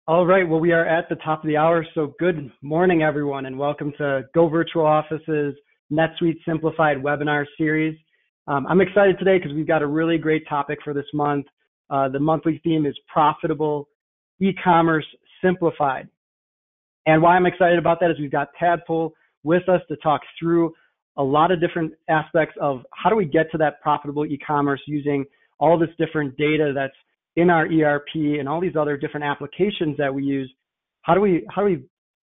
All right, well, we are at the top of the hour, so good morning, everyone, and welcome to goVirtualOffice's NetSuite Simplified webinar series. I'm excited today because we've got a really great topic for this month. The monthly theme is Profitable E-Commerce Simplified. And why I'm excited about that is we've got Tadpull with us to talk through a lot of different aspects of how do we get to that profitable e-commerce using all this different data that's in our ERP and all these other different applications that we use. How do we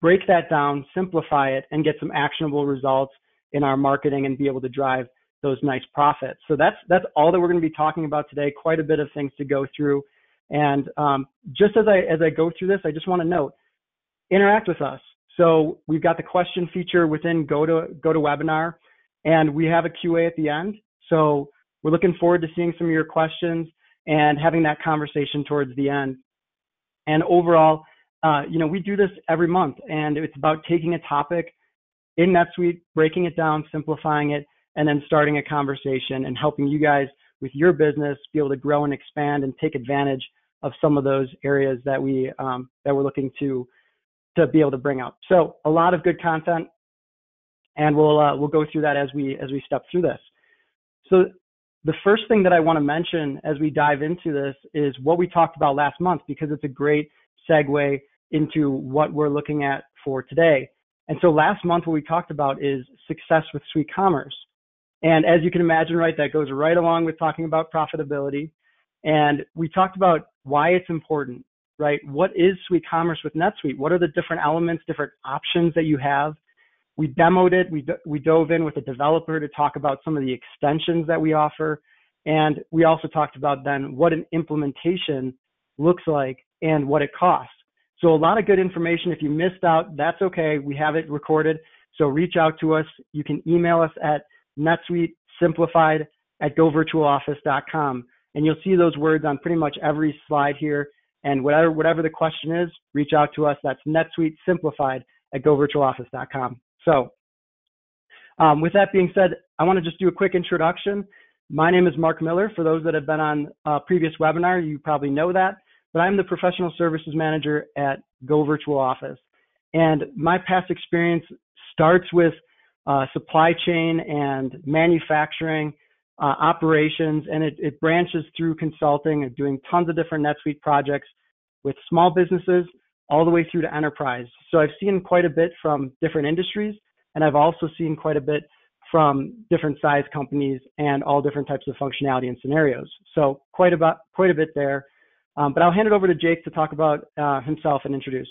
break that down, simplify it, and get some actionable results in our marketing and be able to drive those nice profits? So that's all that we're going to be talking about today. Quite a bit of things to go through. And just as I go through this, I just want to note, interact with us. So we've got the question feature within GoToWebinar, and we have a QA at the end. So we're looking forward to seeing some of your questions and having that conversation towards the end. And overall, we do this every month, and it's about taking a topic in NetSuite, breaking it down, simplifying it, and then starting a conversation and helping you guys with your business be able to grow and expand and take advantage of some of those areas that we're looking to be able to bring up. So a lot of good content, and we'll go through that as we step through this. So the first thing that I want to mention as we dive into this is what we talked about last month, because it's a great segue into what we're looking at for today. And so last month, what we talked about is success with SuiteCommerce. And as you can imagine, right, that goes right along with talking about profitability. And we talked about why it's important, right? What is SuiteCommerce with NetSuite? What are the different elements, different options that you have? We demoed it. We dove in with a developer to talk about some of the extensions that we offer. And we also talked about then what an implementation looks like and what it costs. So a lot of good information. If you missed out, that's okay. We have it recorded. So reach out to us. You can email us at netsuitesimplified@govirtualoffice.com. And you'll see those words on pretty much every slide here. And whatever the question is, reach out to us. That's netsuitesimplified@govirtualoffice.com. So with that being said, I want to just do a quick introduction. My name is Mark Miller. For those that have been on a previous webinar, you probably know that, but I'm the Professional Services Manager at goVirtualOffice. And my past experience starts with supply chain and manufacturing operations, and it branches through consulting and doing tons of different NetSuite projects with small businesses all the way through to enterprise. So I've seen quite a bit from different industries, and I've also seen quite a bit from different size companies and all different types of functionality and scenarios. So quite a bit there. But I'll hand it over to Jake to talk about himself and introduce.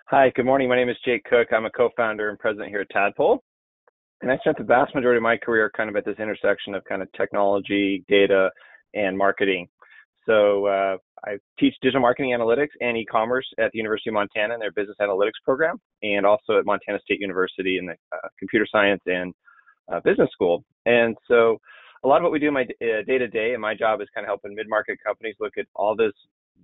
Hi, good morning. My name is Jake Cook. I'm a co-founder and president here at Tadpull. And I spent the vast majority of my career kind of at this intersection of kind of technology, data, and marketing. So I teach digital marketing analytics and e-commerce at the University of Montana in their business analytics program, and also at Montana State University in the computer science and business school. And so a lot of what we do in my day-to-day, and my job is kind of helping mid-market companies look at all this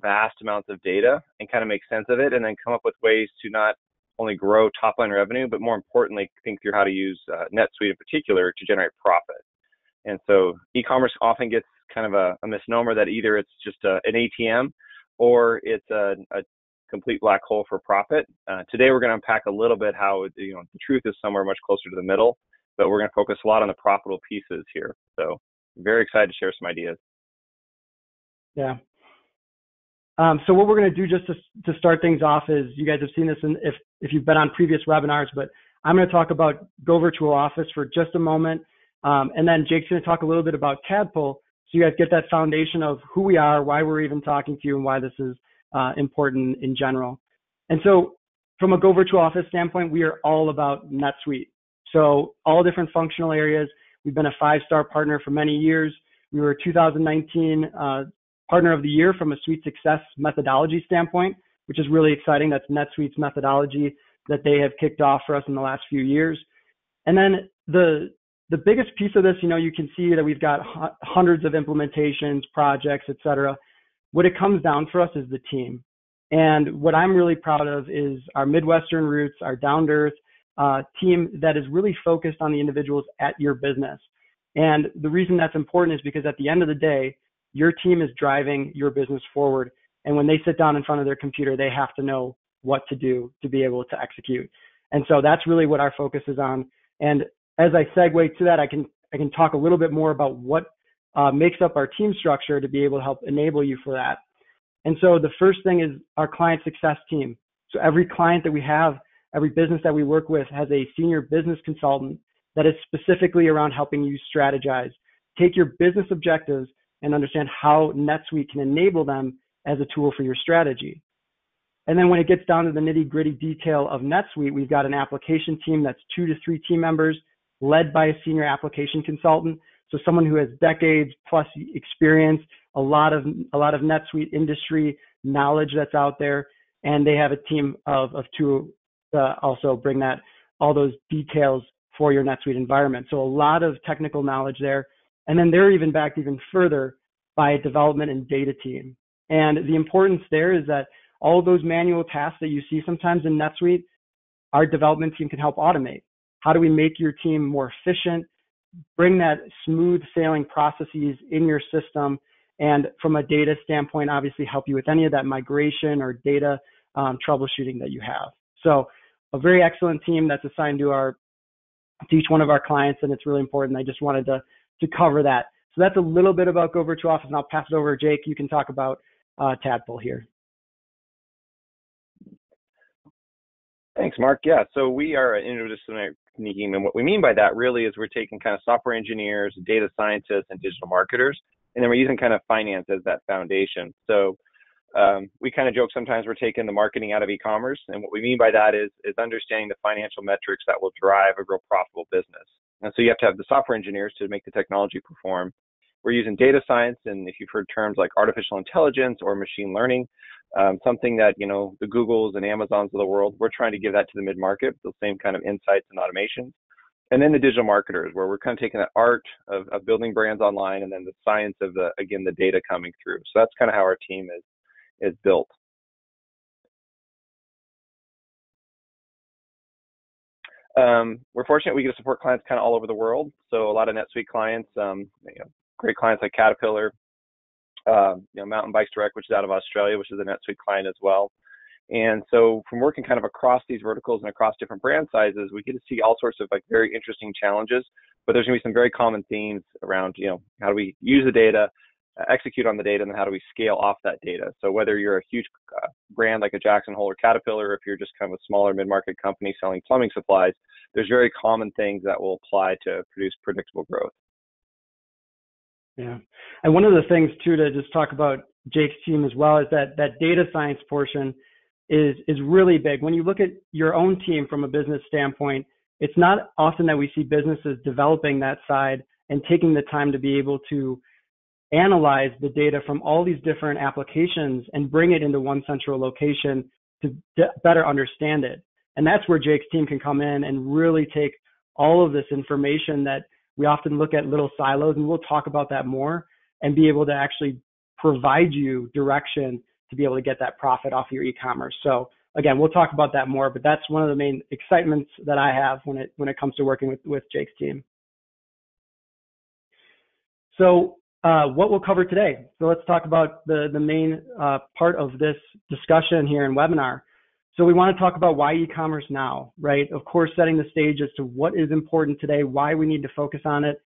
vast amounts of data and kind of make sense of it, and then come up with ways to not only grow top-line revenue, but more importantly, think through how to use NetSuite in particular to generate profit. And so e-commerce often gets kind of a misnomer that either it's just an ATM or it's a complete black hole for profit. Today, we're going to unpack a little bit how the truth is somewhere much closer to the middle, but we're going to focus a lot on the profitable pieces here. So very excited to share some ideas. Yeah. So what we're going to do just to start things off is, you guys have seen this if you've been on previous webinars, but I'm going to talk about goVirtualOffice for just a moment. And then Jake's going to talk a little bit about Tadpull, so you guys get that foundation of who we are, why we're even talking to you, and why this is important in general. And so from a goVirtualOffice standpoint, we are all about NetSuite. So all different functional areas. We've been a 5-star partner for many years. We were 2019 Partner of the Year from a Suite Success methodology standpoint, which is really exciting. That's NetSuite's methodology that they have kicked off for us in the last few years. And then the biggest piece of this, you can see that we've got hundreds of implementations, projects, et cetera. What it comes down for us is the team. And what I'm really proud of is our Midwestern roots, our down-to-earth team that is really focused on the individuals at your business. And the reason that's important is because at the end of the day, your team is driving your business forward. And when they sit down in front of their computer, they have to know what to do to be able to execute. And so that's really what our focus is on. And as I segue to that, I can talk a little bit more about what makes up our team structure to be able to help enable you for that. And so the first thing is our client success team. So every client that we have, every business that we work with has a senior business consultant that is specifically around helping you strategize, take your business objectives and understand how NetSuite can enable them as a tool for your strategy. And then when it gets down to the nitty-gritty detail of NetSuite, we've got an application team that's 2 to 3 team members led by a senior application consultant. So someone who has decades plus experience, a lot of NetSuite industry knowledge that's out there. And they have a team of 2 to also bring all those details for your NetSuite environment. So a lot of technical knowledge there. And then they're even backed even further by a development and data team. And the importance there is that all of those manual tasks that you see sometimes in NetSuite, our development team can help automate. How do we make your team more efficient, bring that smooth sailing processes in your system, and from a data standpoint, obviously help you with any of that migration or data troubleshooting that you have. So a very excellent team that's assigned to each one of our clients, and it's really important. I just wanted to cover that. So that's a little bit about goVirtualOffice, and I'll pass it over to Jake. You can talk about Tadpull here. Thanks, Mark. Yeah, so we are an interdisciplinary team, and what we mean by that really is we're taking kind of software engineers, data scientists, and digital marketers, and then we're using kind of finance as that foundation. So we kind of joke sometimes we're taking the marketing out of e-commerce, and what we mean by that is understanding the financial metrics that will drive a real profitable business. And so you have to have the software engineers to make the technology perform. We're using data science, and if you've heard terms like artificial intelligence or machine learning, something that, the Googles and Amazons of the world, we're trying to give that to the mid-market, the same kind of insights and automations. And then the digital marketers, where we're kind of taking that art of building brands online and then the science of the data coming through. So that's kind of how our team is built. We're fortunate we get to support clients kind of all over the world. So a lot of NetSuite clients, great clients like Caterpillar, Mountain Bikes Direct, which is out of Australia, which is a NetSuite client as well. And so from working kind of across these verticals and across different brand sizes, we get to see all sorts of very interesting challenges, but there's going to be some very common themes around, how do we use the data, execute on the data, and then how do we scale off that data? So whether you're a huge brand like a Jackson Hole or Caterpillar, or if you're just kind of a smaller mid-market company selling plumbing supplies, there's very common things that will apply to produce predictable growth. Yeah. And one of the things too, to just talk about Jake's team as well, is that data science portion is really big. When you look at your own team from a business standpoint, it's not often that we see businesses developing that side and taking the time to be able to analyze the data from all these different applications and bring it into one central location to better understand it. And that's where Jake's team can come in and really take all of this information that we often look at little silos, and we'll talk about that more, and be able to actually provide you direction to be able to get that profit off your e-commerce. So again, we'll talk about that more, but that's one of the main excitements that I have when it comes to working with Jake's team. So what we'll cover today. So let's talk about the main part of this discussion here in webinar. So we want to talk about why e-commerce now, right? Of course, setting the stage as to what is important today, why we need to focus on it.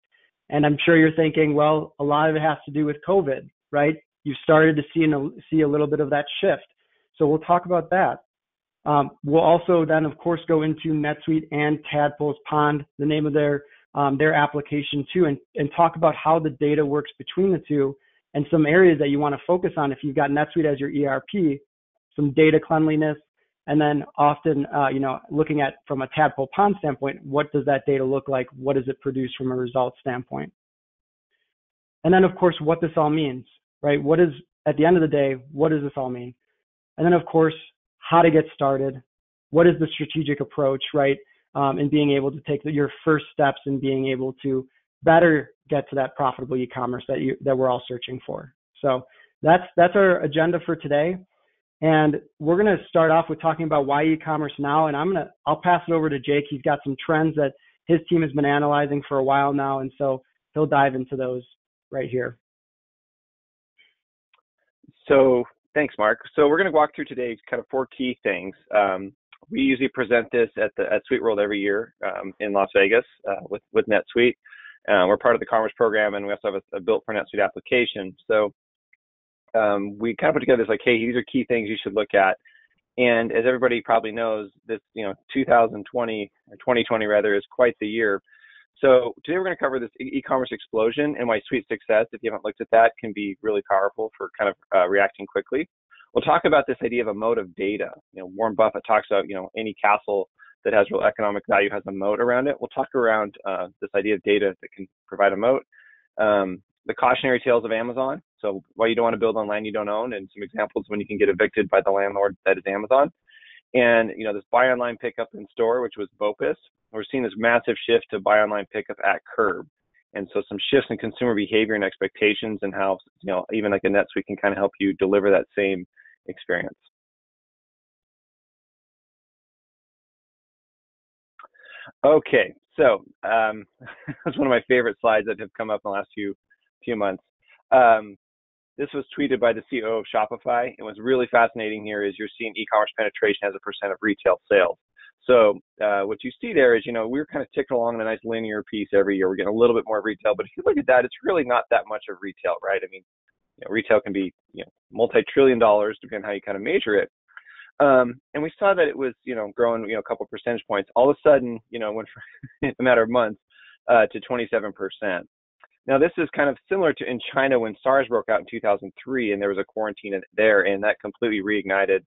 And I'm sure you're thinking, well, a lot of it has to do with COVID, right? You started to see a little bit of that shift. So we'll talk about that. We'll also then, of course, go into NetSuite and Tadpull's Pond, the name of their application too, and talk about how the data works between the two and some areas that you want to focus on if you've got NetSuite as your ERP, some data cleanliness, and then often, looking at from a Tadpull Pond standpoint, what does that data look like? What does it produce from a results standpoint? And then, of course, what this all means, right? At the end of the day, what does this all mean? And then, of course, how to get started. What is the strategic approach, right? And being able to take your first steps in being able to better get to that profitable e-commerce that we're all searching for. So that's our agenda for today. And we're going to start off with talking about why e-commerce now. And I'll pass it over to Jake. He's got some trends that his team has been analyzing for a while now. And so he'll dive into those right here. So Thanks, Mark. So we're going to walk through today kind of 4 key things. We usually present this at SuiteWorld every year in Las Vegas with NetSuite. We're part of the Commerce program, and we also have a built for NetSuite application. So we kind of put together this like, hey, these are key things you should look at. And as everybody probably knows, this 2020 or 2020 rather is quite the year. So today we're going to cover this e-commerce explosion and why Suite success, if you haven't looked at that, can be really powerful for kind of reacting quickly. We'll talk about this idea of a moat of data. Warren Buffett talks about, any castle that has real economic value has a moat around it. We'll talk around this idea of data that can provide a moat. The cautionary tales of Amazon. So why you don't want to build on land you don't own, and some examples when you can get evicted by the landlord that is Amazon. And, this buy online pickup in store, which was BOPIS, we're seeing this massive shift to buy online pickup at curb. And so some shifts in consumer behavior and expectations, and how, even like a NetSuite can kind of help you deliver that same experience. Okay, so that's one of my favorite slides that have come up in the last few months. This was tweeted by the CEO of Shopify, and what's really fascinating here is you're seeing e-commerce penetration as a percent of retail sales. So what you see there is, we're kind of ticking along in a nice linear piece every year. We're getting a little bit more retail, but if you look at that, it's really not that much of retail, right? I mean, retail can be, multi-trillion dollars depending on how you kind of measure it. And we saw that it was, growing, a couple percentage points. All of a sudden, went in a matter of months to 27%. Now, this is kind of similar to in China when SARS broke out in 2003, and there was a quarantine there, and that completely reignited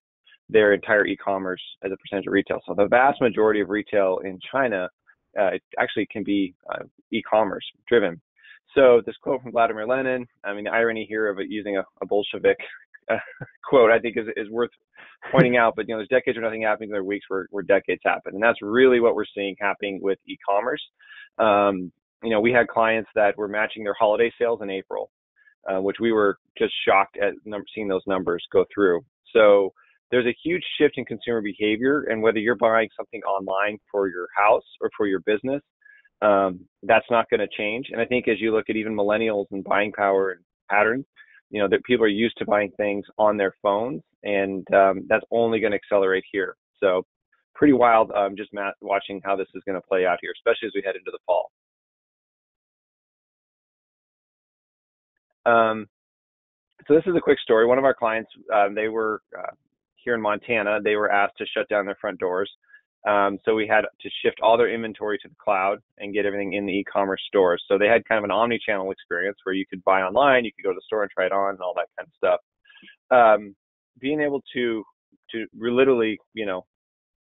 their entire e-commerce as a percentage of retail. So the vast majority of retail in China it actually can be e-commerce driven. So this quote from Vladimir Lenin, I mean, the irony here of it using a Bolshevik quote, I think is worth pointing out. But, there's decades where nothing happens, and there are weeks where decades happen. And that's really what we're seeing happening with e-commerce. We had clients that were matching their holiday sales in April, which we were just shocked at seeing those numbers go through. So there's a huge shift in consumer behavior, and whether you're buying something online for your house or for your business, that's not going to change. And I think as you look at even millennials and buying power and patterns, that people are used to buying things on their phones, and that's only going to accelerate here. So pretty wild, just watching how this is going to play out here, especially as we head into the fall. So this is a quick story. One of our clients, they were here in Montana. They were asked to shut down their front doors. So we had to shift all their inventory to the cloud and get everything in the e-commerce stores. So they had kind of an omni-channel experience where you could buy online, you could go to the store and try it on and all that kind of stuff. Being able to literally,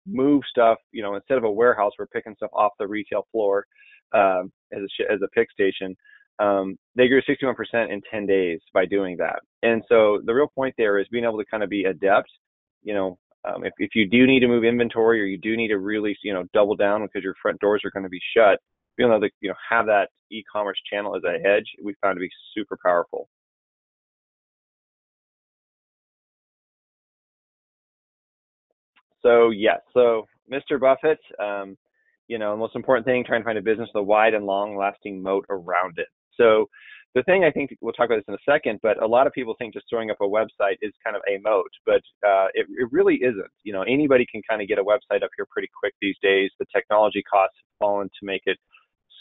move stuff, instead of a warehouse, we're picking stuff off the retail floor as a pick station. They grew 61% in 10 days by doing that. And so the real point there is being able to kind of be adept. If you do need to move inventory, or you do need to really, double down because your front doors are going to be shut, being able to, have that e-commerce channel as a hedge, we found to be super powerful. So yes, so Mr. Buffett, the most important thing, trying to find a business with a wide and long-lasting moat around it. So the thing, I think we'll talk about this in a second, but a lot of people think just throwing up a website is kind of a moat, but it really isn't. Anybody can kind of get a website up here pretty quick these days. The technology costs have fallen to make it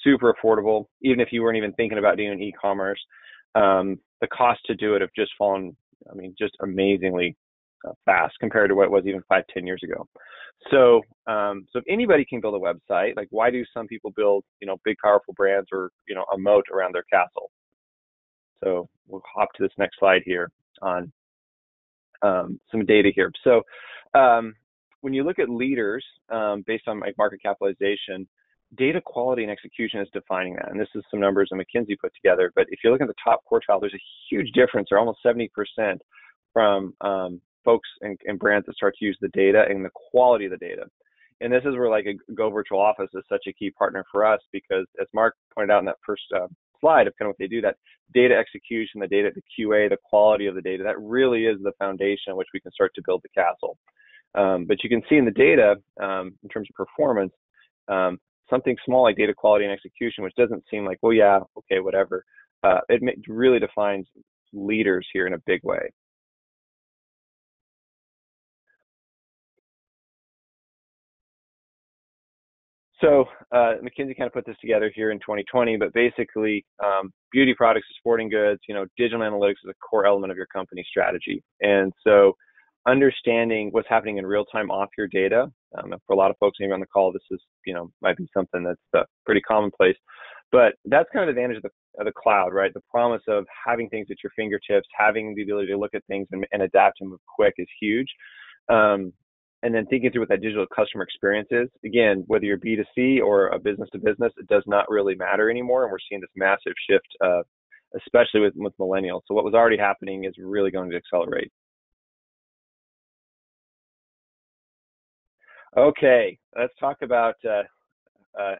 super affordable, even if you weren't even thinking about doing e-commerce. The cost to do it have just fallen, just amazingly fast compared to what it was even 5-10 years ago. So if anybody can build a website, like why do some people build, big powerful brands or, a moat around their castle? So we'll hop to this next slide here on some data here. So when you look at leaders based on market capitalization, data quality and execution is defining that. And this is some numbers that McKinsey put together. But if you look at the top quartile, there's a huge difference, or almost 70% from folks and brands that start to use the data and the quality of the data. And this is where like a goVirtualOffice is such a key partner for us, because as Mark pointed out in that first slide of kind of what they do, that data execution, the data, the QA, the quality of the data, that really is the foundation on which we can start to build the castle. But you can see in the data, in terms of performance, something small like data quality and execution, which doesn't seem like, well, yeah, okay, whatever. It really defines leaders here in a big way. So McKinsey kind of put this together here in 2020, but basically beauty products, sporting goods, digital analytics is a core element of your company strategy. And so understanding what's happening in real time off your data, for a lot of folks maybe on the call, this is, might be something that's pretty commonplace, but that's kind of the advantage of the cloud, right? The promise of having things at your fingertips, having the ability to look at things and adapt and move quick is huge. And then thinking through what that digital customer experience is, again, whether you're B2C or a business to business, it does not really matter anymore. And we're seeing this massive shift, especially with millennials. So what was already happening is really going to accelerate. Okay, let's talk about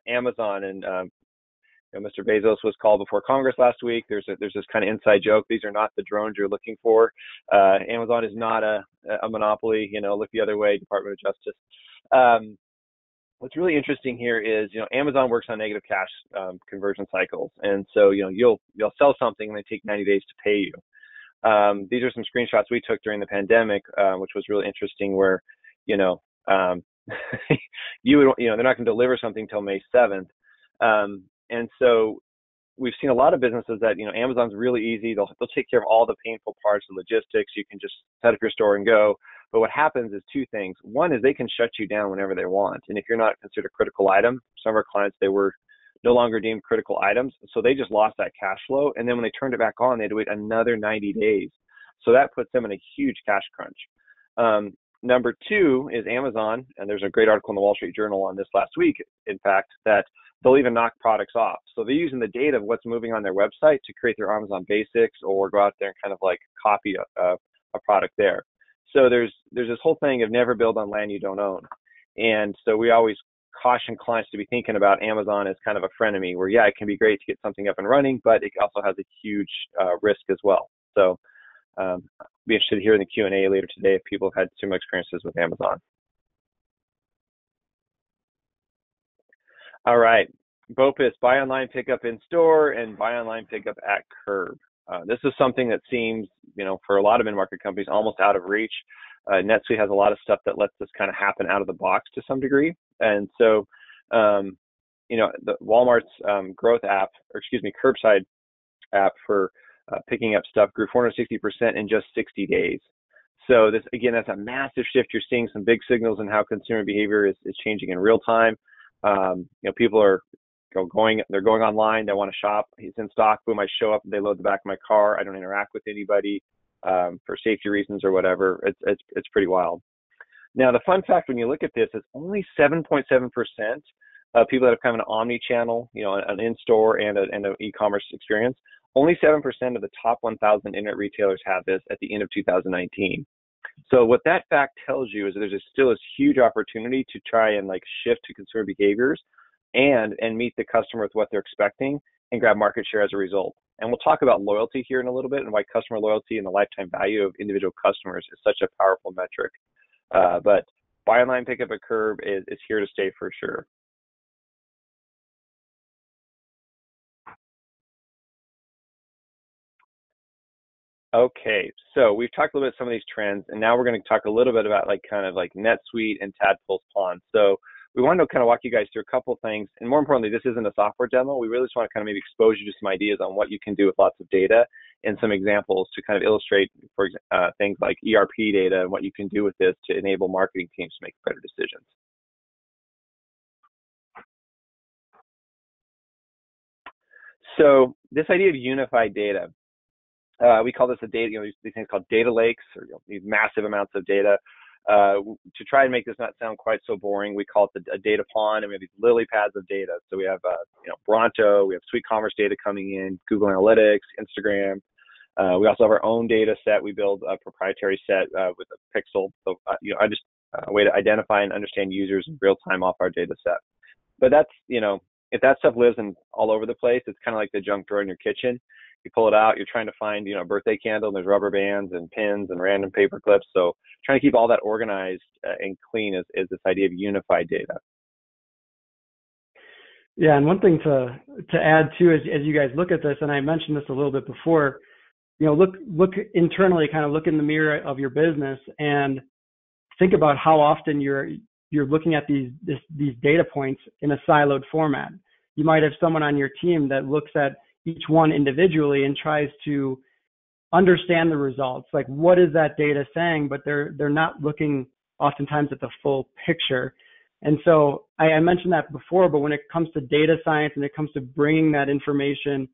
Amazon. And Mr. Bezos was called before Congress last week. There's this kind of inside joke. These are not the drones you're looking for. Amazon is not a monopoly. Look the other way, Department of Justice. What's really interesting here is, Amazon works on negative cash conversion cycles, and so you'll sell something and they take 90 days to pay you. These are some screenshots we took during the pandemic, which was really interesting. Where they're not going to deliver something till May 7th. And so we've seen a lot of businesses that, Amazon's really easy. They'll take care of all the painful parts of logistics. You can just set up your store and go. But what happens is two things. One is they can shut you down whenever they want. And if you're not considered a critical item, some of our clients, they were no longer deemed critical items. So they just lost that cash flow. And then when they turned it back on, they had to wait another 90 days. So that puts them in a huge cash crunch. Number two is Amazon, and there's a great article in the Wall Street Journal on this last week, in fact, that they'll even knock products off. So they're using the data of what's moving on their website to create their Amazon basics or go out there and kind of like copy a product there. So there's this whole thing of never build on land you don't own. And so we always caution clients to be thinking about Amazon as kind of a frenemy where, yeah, it can be great to get something up and running, but it also has a huge risk as well. So be interested to hear in the Q&A later today if people have had similar experiences with Amazon. All right, BOPIS, buy online, pick up in store, and buy online, pick up at curb. This is something that seems, for a lot of in-market companies, almost out of reach. NetSuite has a lot of stuff that lets this kind of happen out of the box to some degree. And so, the Walmart's growth app, curbside app for picking up stuff grew 460% in just 60 days. So this, again, that's a massive shift. You're seeing some big signals in how consumer behavior is changing in real time. People are they're going online. They want to shop. It's in stock. Boom, I show up. They load the back of my car. I don't interact with anybody for safety reasons or whatever. It's pretty wild. Now, the fun fact when you look at this is only 7.7% of people that have kind of an omni-channel, an in-store and an e-commerce experience, only 7% of the top 1,000 internet retailers have this at the end of 2019. So what that fact tells you is that there's still this huge opportunity to try and shift to consumer behaviors and meet the customer with what they're expecting and grab market share as a result. And we'll talk about loyalty here in a little bit and why customer loyalty and the lifetime value of individual customers is such a powerful metric. But buy online, pick up at curb is here to stay for sure. Okay, so we've talked a little bit about some of these trends, and now we're going to talk a little bit about NetSuite and Tadpull's Pond. So we want to kind of walk you guys through a couple things, and more importantly, this isn't a software demo. We really just want to kind of maybe expose you to some ideas on what you can do with lots of data and some examples to kind of illustrate, for things like ERP data and what you can do with this to enable marketing teams to make better decisions. So this idea of unified data, we call this a data, these things called data lakes, or these massive amounts of data. To try and make this not sound quite so boring, we call it a data pond, and we have these lily pads of data. So we have, Bronto, we have Suite Commerce data coming in, Google Analytics, Instagram. We also have our own data set. We build a proprietary set with a pixel. So, a way to identify and understand users in real time off our data set. But that's, if that stuff lives all over the place, it's kind of like the junk drawer in your kitchen. You pull it out, you're trying to find, a birthday candle, and there's rubber bands and pins and random paper clips. So trying to keep all that organized and clean is this idea of unified data. Yeah, and one thing to add too, as you guys look at this, and I mentioned this a little bit before, look internally, kind of look in the mirror of your business and think about how often you're you're looking at these data points in a siloed format. You might have someone on your team that looks at each one individually and tries to understand the results. Like, what is that data saying? But they're not looking oftentimes at the full picture. And so I mentioned that before, but when it comes to data science and it comes to bringing that information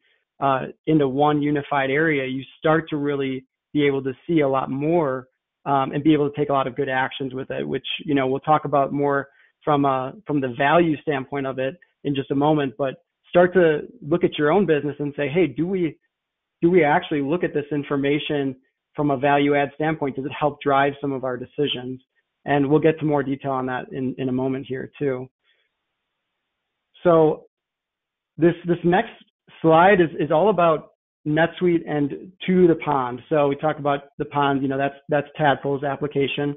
into one unified area, you start to really be able to see a lot more and be able to take a lot of good actions with it, which, you know, we'll talk about more from the value standpoint of it in just a moment. But start to look at your own business and say, hey, do we actually look at this information from a value add standpoint? Does it help drive some of our decisions? And we'll get to more detail on that in a moment here too. So this next slide is all about NetSuite and to the pond. So we talk about the pond, you know, that's Tadpull's application.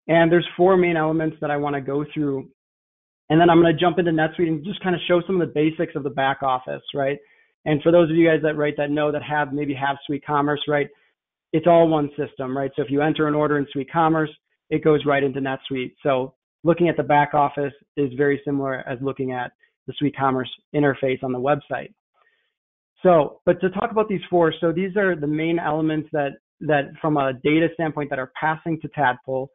And there's 4 main elements that I want to go through. And then I'm going to jump into NetSuite and just kind of show some of the basics of the back office, right? And for those of you guys that know that have SuiteCommerce, right? It's all one system, right? So if you enter an order in SuiteCommerce, it goes right into NetSuite. So looking at the back office is very similar as looking at the SuiteCommerce interface on the website. So, but to talk about these 4, so these are the main elements that from a data standpoint that are passing to Tadpull.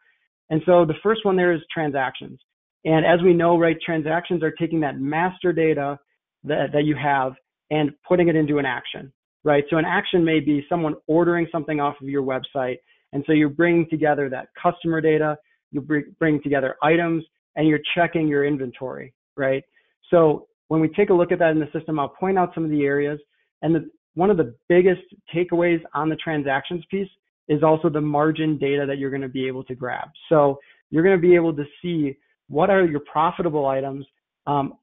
And so the first one there is transactions. And as we know, right, transactions are taking that master data that you have and putting it into an action, right? So an action may be someone ordering something off of your website. And so you're bringing together that customer data, you bring together items, and you're checking your inventory, right? So when we take a look at that in the system, I'll point out some of the areas. And one of the biggest takeaways on the transactions piece is also the margin data that you're going to be able to grab. So you're going to be able to see what are your profitable items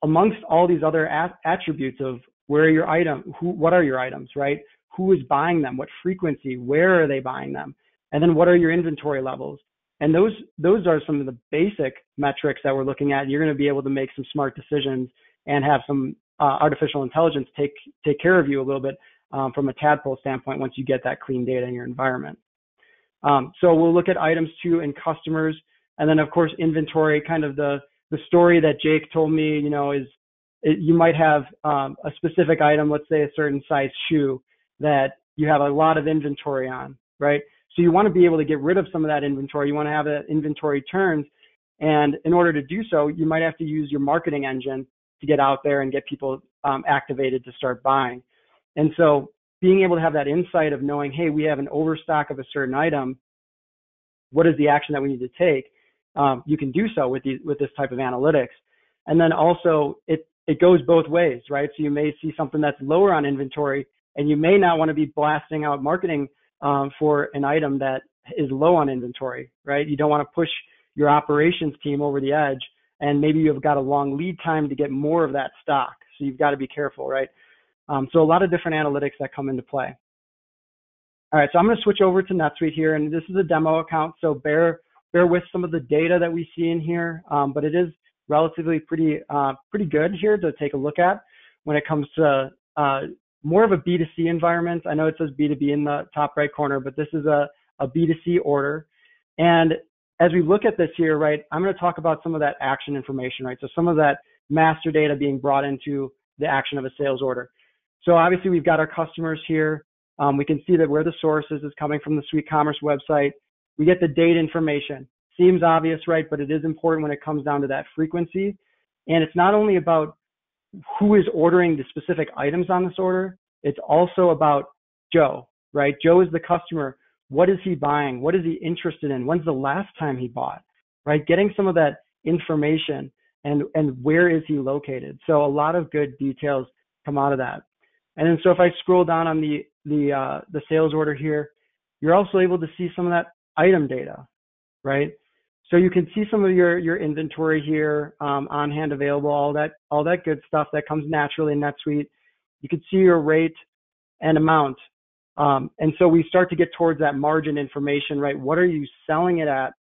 amongst all these other attributes of where are your what are your items, right? Who is buying them? What frequency? Where are they buying them? And then what are your inventory levels? And those are some of the basic metrics that we're looking at. You're going to be able to make some smart decisions and have some artificial intelligence take care of you a little bit from a Tadpull standpoint once you get that clean data in your environment. So we'll look at items too and customers. And then of course, inventory, kind of the story that Jake told me, you know, you might have a specific item, let's say a certain size shoe that you have a lot of inventory on, right? So you want to be able to get rid of some of that inventory. You want to have that inventory turns. And in order to do so, you might have to use your marketing engine to get out there and get people activated to start buying. And so being able to have that insight of knowing, hey, we have an overstock of a certain item, what is the action that we need to take? You can do so with this type of analytics. And then also it goes both ways, right? So you may see something that's lower on inventory and you may not want to be blasting out marketing for an item that is low on inventory, right? You don't want to push your operations team over the edge, and maybe you've got a long lead time to get more of that stock. So you've got to be careful, right? So a lot of different analytics that come into play. All right, so I'm going to switch over to NetSuite here, and this is a demo account, so bear with some of the data that we see in here, but it is relatively pretty good here to take a look at when it comes to more of a B2C environment. I know it says B2B in the top right corner, but this is a B2C order. And as we look at this here, right, I'm going to talk about some of that action information, right? So some of that master data being brought into the action of a sales order. So obviously we've got our customers here. We can see that where the source is coming from the SuiteCommerce website. We get the date information. Seems obvious, right? But it is important when it comes down to that frequency. And it's not only about who is ordering the specific items on this order, it's also about Joe, right? Joe is the customer. What is he buying? What is he interested in? When's the last time he bought, right? Getting some of that information and where is he located? So a lot of good details come out of that. And then so if I scroll down on the sales order here, you're also able to see some of that item data, right? So you can see some of your inventory here, on hand available, all that good stuff that comes naturally in NetSuite. You can see your rate and amount. And so we start to get towards that margin information, right? What are you selling it at?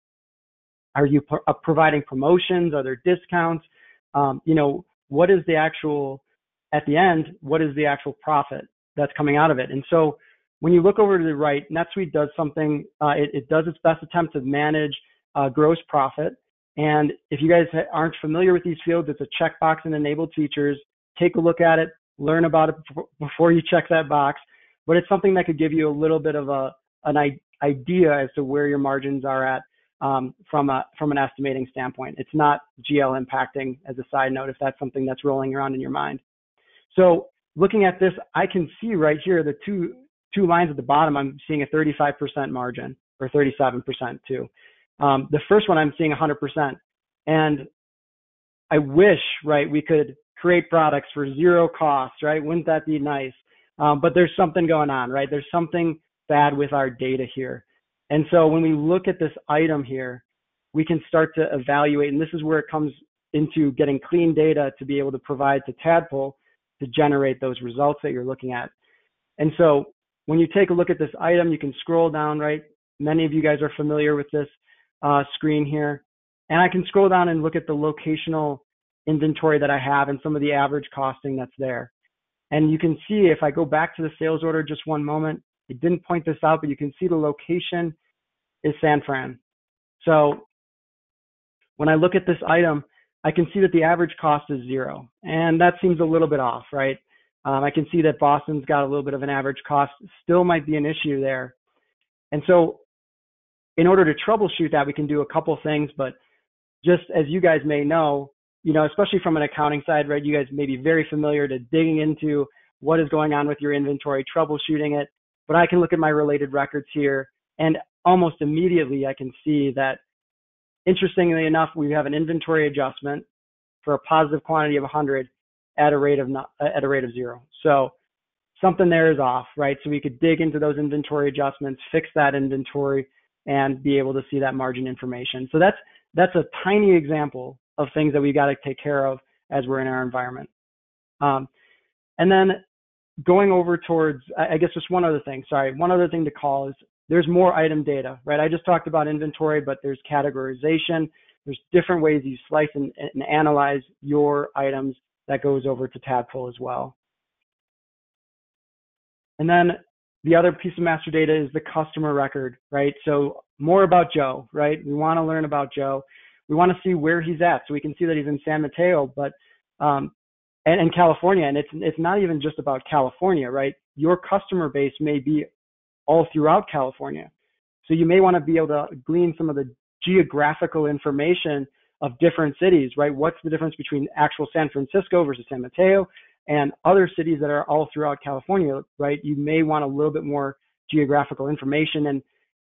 Are you providing promotions? Are there discounts? You know, what is the actual, at the end, what is the actual profit that's coming out of it? And so when you look over to the right, NetSuite does something, it does its best attempt to manage gross profit. And if you guys aren't familiar with these fields, it's a checkbox in enabled features. Take a look at it, learn about it before you check that box. But it's something that could give you a little bit of an idea as to where your margins are at from an estimating standpoint. It's not GL impacting, as a side note, if that's something that's rolling around in your mind. So looking at this, I can see right here the two lines at the bottom. I'm seeing a 35% margin, or 37% too. The first one I'm seeing 100%, and I wish, right, we could create products for zero cost, right? Wouldn't that be nice? But there's something going on, right? There's something bad with our data here. And so when we look at this item here, we can start to evaluate, and this is where it comes into getting clean data to be able to provide to Tadpull to generate those results that you're looking at. And so when you take a look at this item, you can scroll down, right? Many of you guys are familiar with this screen here. And I can scroll down and look at the locational inventory that I have and some of the average costing that's there. And you can see, if I go back to the sales order just one moment, I didn't point this out, but you can see the location is San Fran. So when I look at this item, I can see that the average cost is 0. And that seems a little bit off, right? I can see that Boston's got a little bit of an average cost, still might be an issue there. And so in order to troubleshoot that, we can do a couple things, but just as you guys may know, especially from an accounting side, right, you guys may be very familiar to digging into what is going on with your inventory, troubleshooting it. But I can look at my related records here, and almost immediately I can see that, interestingly enough, we have an inventory adjustment for a positive quantity of 100 at a rate of 0. So something there is off, right? So we could dig into those inventory adjustments, fix that inventory, and be able to see that margin information. So that's a tiny example of things that we got to take care of as we're in our environment. And then going over towards, I guess just one other thing to call is there's more item data, right? I just talked about inventory, but there's categorization. There's different ways you slice and analyze your items that goes over to Tadpull as well. And then the other piece of master data is the customer record, right? So more about Joe, right? We want to learn about Joe. We want to see where he's at. So we can see that he's in San Mateo, but and California. And it's not even just about California, right? Your customer base may be all throughout California. So you may want to be able to glean some of the geographical information of different cities, right? What's the difference between actual San Francisco versus San Mateo and other cities that are all throughout California, right? You may want a little bit more geographical information. And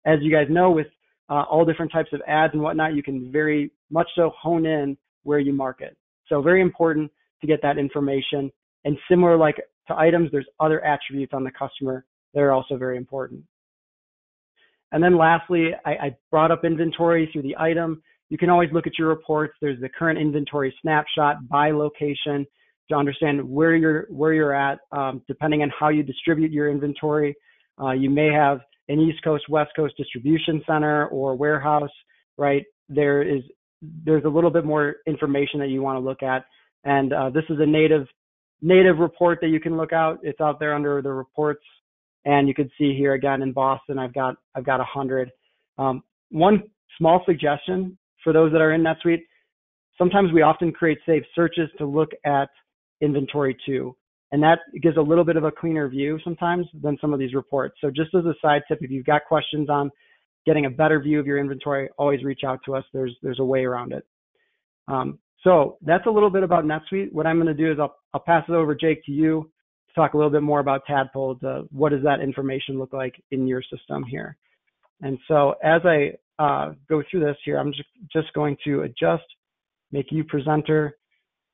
as you guys know, with all different types of ads and whatnot, you can very much so hone in where you market. So very important to get that information. And similar like to items, there's other attributes on the customer that are also very important. And then lastly, I brought up inventory through the item. You can always look at your reports. There's the current inventory snapshot by location to understand where you're at, depending on how you distribute your inventory. You may have an East Coast, West Coast distribution center or warehouse, right? There's a little bit more information that you want to look at. And this is a native report that you can look out. It's out there under the reports. And you can see here again in Boston, I've got 100. One small suggestion for those that are in NetSuite, sometimes we often create saved searches to look at inventory too. And that gives a little bit of a cleaner view sometimes than some of these reports. So just as a side tip, if you've got questions on getting a better view of your inventory, always reach out to us. There's a way around it. So that's a little bit about NetSuite. What I'm going to do is I'll pass it over, Jake, to you to talk a little bit more about Tadpull. What does that information look like in your system here? And so as I go through this here, I'm just going to adjust, make you presenter.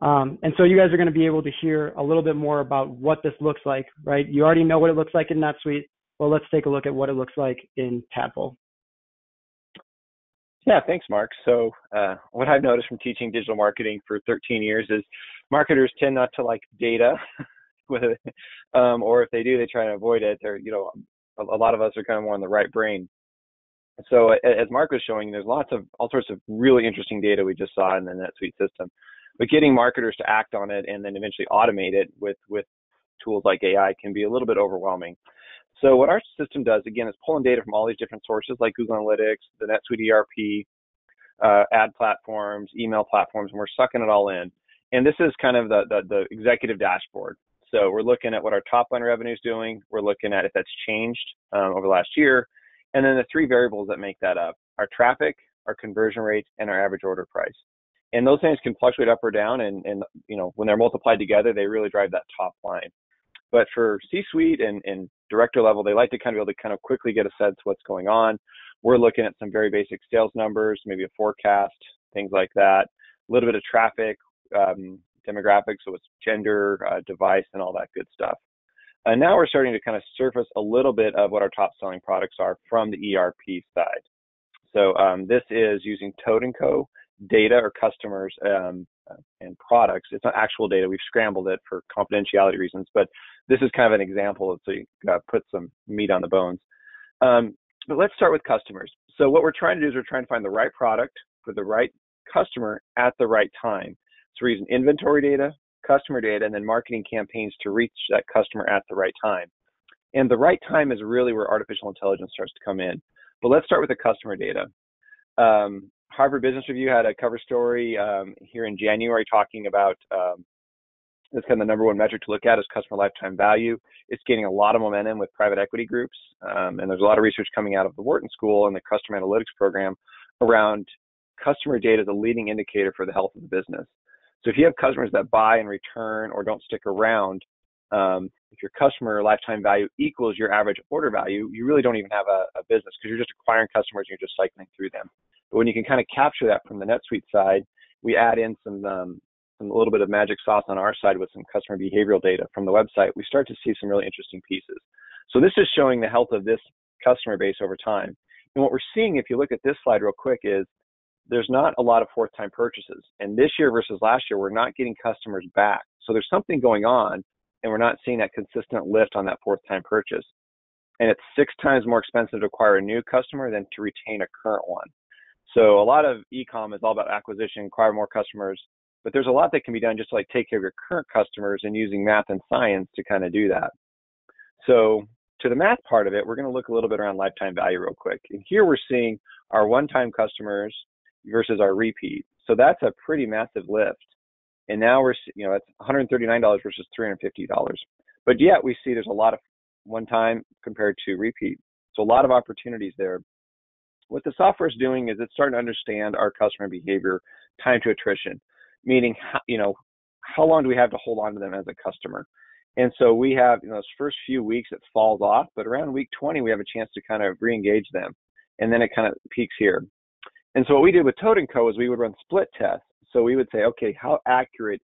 And so you guys are going to be able to hear a little bit more about what this looks like, right? You already know what it looks like in NetSuite. Well, let's take a look at what it looks like in Tadpull. Yeah, thanks, Mark. So what I've noticed from teaching digital marketing for 13 years is marketers tend not to like data, or if they do, they try to avoid it. Or, a lot of us are kind of more on the right brain. So as Mark was showing, there's all sorts of really interesting data we just saw in the NetSuite system. But getting marketers to act on it and then eventually automate it with tools like AI can be a little bit overwhelming. So what our system does, again, is pulling data from all these different sources like Google Analytics, the NetSuite ERP, ad platforms, email platforms, and we're sucking it all in. And this is kind of the executive dashboard. So we're looking at what our top line revenue is doing. We're looking at if that's changed over the last year. And then the three variables that make that up: our traffic, our conversion rate, and our average order price. And those things can fluctuate up or down. And when they're multiplied together, they really drive that top line. But for C-suite and director level, they like to kind of be able to kind of quickly get a sense of what's going on. We're looking at some very basic sales numbers, maybe a forecast, things like that, a little bit of traffic, demographics, so it's gender, device, and all that good stuff. And now we're starting to kind of surface a little bit of what our top selling products are from the ERP side. So this is using Toad & Co. data or customers and products. It's not actual data. We've scrambled it for confidentiality reasons, but this is kind of an example, so you put some meat on the bones. But let's start with customers. So what we're trying to do is we're trying to find the right product for the right customer at the right time. So we're using inventory data, customer data, and then marketing campaigns to reach that customer at the right time. And the right time is really where artificial intelligence starts to come in. But let's start with the customer data. Harvard Business Review had a cover story here in January talking about that's kind of the number one metric to look at is customer lifetime value. It's gaining a lot of momentum with private equity groups. And there's a lot of research coming out of the Wharton School and the customer analytics program around customer data as a leading indicator for the health of the business. So if you have customers that buy and return or don't stick around, if your customer lifetime value equals your average order value, you really don't even have a business because you're just acquiring customers and you're just cycling through them. But when you can kind of capture that from the NetSuite side, we add in a little bit of magic sauce on our side with some customer behavioral data from the website, we start to see some really interesting pieces. So this is showing the health of this customer base over time. And what we're seeing, if you look at this slide real quick, is there's not a lot of fourth time purchases. And this year versus last year, we're not getting customers back. So there's something going on and we're not seeing that consistent lift on that fourth time purchase. And it's 6 times more expensive to acquire a new customer than to retain a current one. So a lot of e-com is all about acquisition, acquire more customers, but there's a lot that can be done just to like take care of your current customers and using math and science to kind of do that. So to the math part of it, we're going to look a little bit around lifetime value real quick. And here we're seeing our one-time customers versus our repeat. So that's a pretty massive lift. And now we're, that's $139 versus $350. But yet we see there's a lot of one-time compared to repeat. So a lot of opportunities there. What the software is doing is it's starting to understand our customer behavior, time to attrition, meaning, how long do we have to hold on to them as a customer? And so we have, those first few weeks it falls off, but around week 20, we have a chance to kind of re-engage them. And then it kind of peaks here. And so what we did with Toad & Co. is we would run split tests. So we would say, okay, how accurate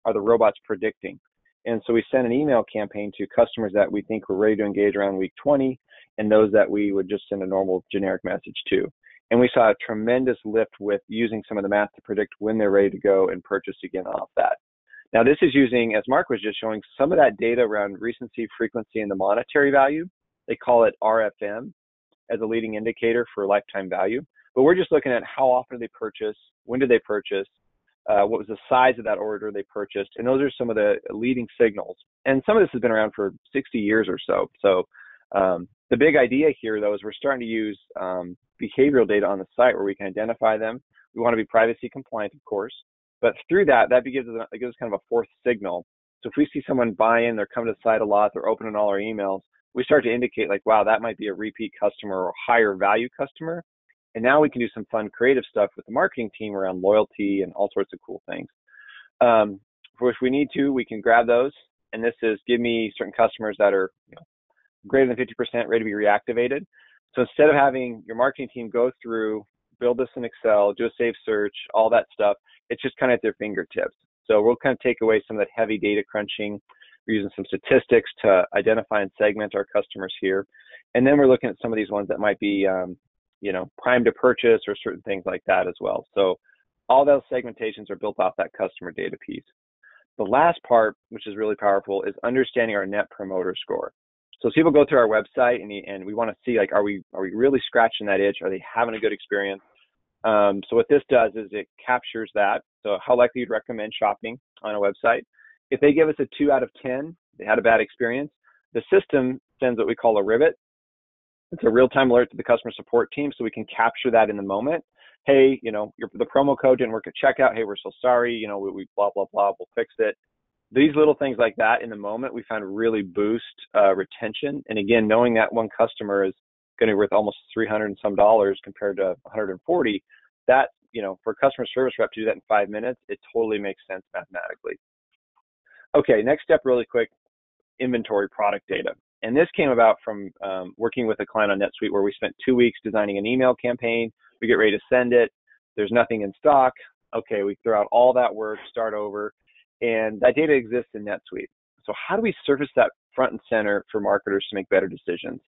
are the robots predicting? And so we sent an email campaign to customers that we think were ready to engage around week 20 and those that we would just send a normal generic message to. And we saw a tremendous lift with using some of the math to predict when they're ready to go and purchase again off that. Now this is using, as Mark was just showing, some of that data around recency, frequency, and the monetary value. They call it RFM as a leading indicator for lifetime value. But we're just looking at how often they purchase, when did they purchase, what was the size of that order they purchased, and those are some of the leading signals. And some of this has been around for 60 years or so. So the big idea here, though, is we're starting to use behavioral data on the site where we can identify them. We want to be privacy compliant, of course, but through that gives us kind of a fourth signal. So if we see someone buy in, they're coming to the site a lot, they're opening all our emails, we start to indicate like, wow, that might be a repeat customer or higher value customer. And now we can do some fun creative stuff with the marketing team around loyalty and all sorts of cool things. For if we need to, we can grab those. And this is give me certain customers that are greater than 50% ready to be reactivated. So instead of having your marketing team go through, build this in Excel, do a save search, all that stuff, it's just kind of at their fingertips. So we'll kind of take away some of that heavy data crunching. We're using some statistics to identify and segment our customers here. And then we're looking at some of these ones that might be prime to purchase or certain things like that as well. So all those segmentations are built off that customer data piece. The last part, which is really powerful, is understanding our net promoter score. So as people go through our website and we want to see, like, are we really scratching that itch? Are they having a good experience? So what this does is it captures that. So how likely you'd recommend shopping on a website. If they give us a 2 out of 10, they had a bad experience, the system sends what we call a ribbit. It's a real-time alert to the customer support team, so we can capture that in the moment. hey, the promo code didn't work at checkout. Hey, we're so sorry. We blah, blah, blah. We'll fix it. These little things like that in the moment we found really boost retention. And again, knowing that one customer is going to be worth almost $300 and some compared to 140, that, for a customer service rep to do that in 5 minutes, it totally makes sense mathematically. Okay, next step really quick, inventory product data. And this came about from working with a client on NetSuite where we spent 2 weeks designing an email campaign. We get ready to send it. There's nothing in stock. Okay, we throw out all that work, start over, and that data exists in NetSuite. So how do we surface that front and center for marketers to make better decisions?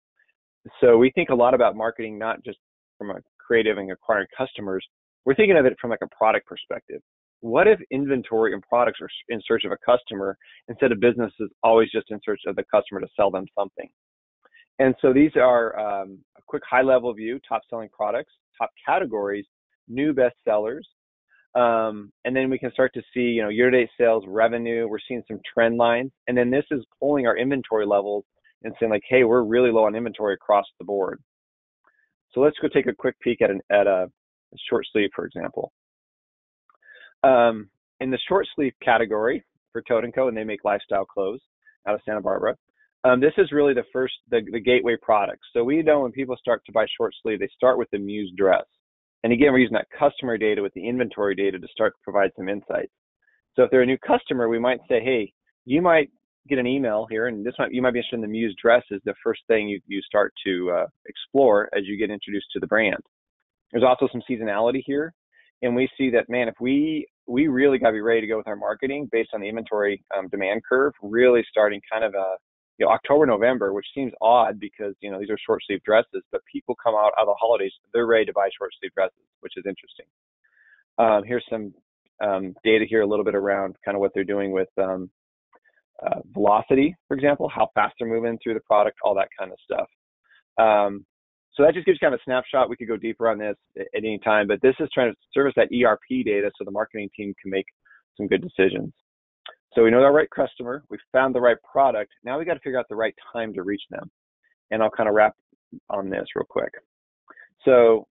So we think a lot about marketing, not just from a creative and acquiring customers. We're thinking of it from like a product perspective. What if inventory and products are in search of a customer instead of businesses always just in search of the customer to sell them something? And so these are a quick high-level view: top selling products, top categories, new best sellers. And then we can start to see, year-to-date sales, revenue. We're seeing some trend lines. And then this is pulling our inventory levels and saying like, hey, we're really low on inventory across the board. So let's go take a quick peek at a short sleeve, for example. In the short sleeve category for Toad & Co., and they make lifestyle clothes out of Santa Barbara, this is really the gateway product. So we know when people start to buy short sleeve, they start with the Muse dress. And again, we're using that customer data with the inventory data to start to provide some insights. So if they're a new customer, we might say, hey, you might get an email here, and you might be interested in the Muse dress is the first thing you start to explore as you get introduced to the brand. There's also some seasonality here. And we see that, man, if we really got to be ready to go with our marketing based on the inventory demand curve, really starting kind of October, November, which seems odd because, these are short sleeve dresses, but people come out of the holidays, they're ready to buy short sleeve dresses, which is interesting. Here's some data here, a little bit around kind of what they're doing with velocity, for example, how fast they're moving through the product, all that kind of stuff. So that just gives you kind of a snapshot. We could go deeper on this at any time, but this is trying to service that ERP data so the marketing team can make some good decisions. So we know the right customer, we found the right product. Now we got to figure out the right time to reach them. And I'll kind of wrap on this real quick. So